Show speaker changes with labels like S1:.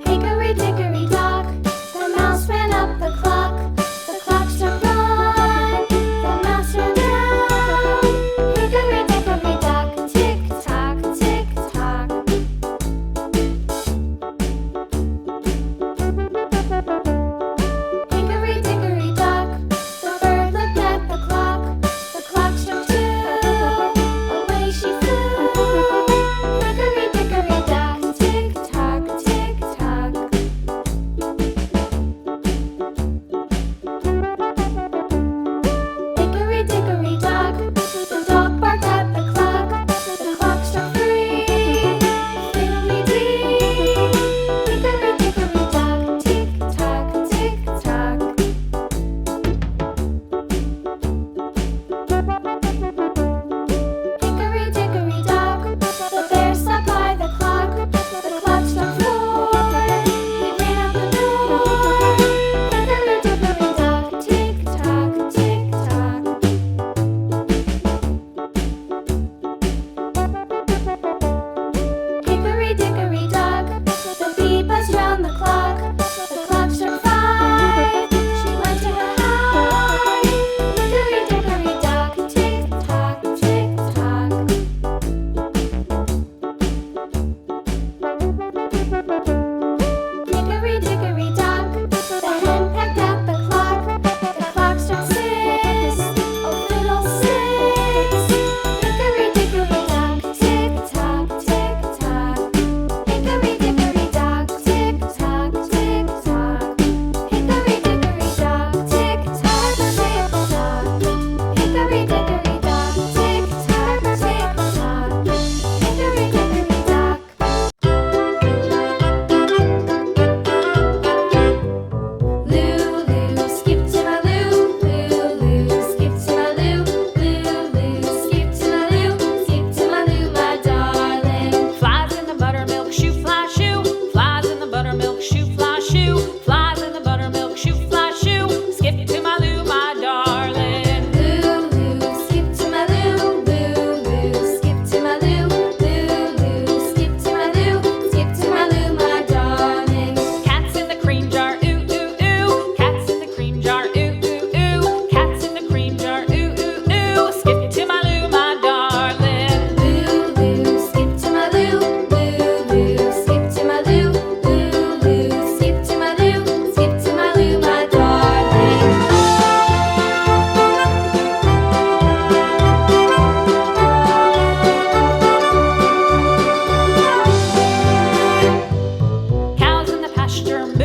S1: Hickory dickory dock, the mouse ran up the clock. The clock struck one, the mouse ran down. Hickory dickory dock, tick tock, tick tock. Hickory dickory dock, the bird looked at the clock. The clock struck two, away she flew. Hickory dickory dock, tick tock, tick tock. Hickory dickory dock, the dog barked at the clock. The clock struck three, fiddly-dee. Hickory dickory dock, tick tock, tick tock. Hickory dickory dock, the bear sat by the clock. The clock struck four, he ran out the door. Hickory dickory dock, tick tock, tick tock. Hickory dickory dock, the bee buzzed round the clock. The clock struck five, she went to her hive. Hickory dickory dock, tick tock, tick tock. Hickory dickory dock, the hen pecked at the clock. The clock struck six, oh fiddlesticks. Hickory dickory dock, tick tock, tick tock. Hickory dickory dock, tick tock, tick tock. Hickory dickory dock, tick tock, tick tock. Hickory dickory dock, tick tock, tick tock. Hickory dickory dock. Lulu, skip to my loo, Lulu, skip to my loo, Lulu, skip to my loo, skip to my loo, my darling.
S2: Flies in the buttermilk shoe, fly shoe. Flies in the buttermilk shoe, fly shoe. Flies in the buttermilk shoe, fly shoe. Skip to my loo, my darling.
S1: Lulu, skip to my loo, Lulu, skip to my loo, Lulu, skip to my loo, skip to my loo, my darling.
S2: Cats in the cream jar, ooh ooh ooh. Cats in the cream jar, ooh ooh ooh. Cats in the cream jar, ooh ooh ooh. Skip to my loo, my darling.
S1: Lulu, skip to my loo, Lulu, skip to my loo, Lulu, skip to my loo, skip to my loo, my darling.
S2: Cows in the pasture, moo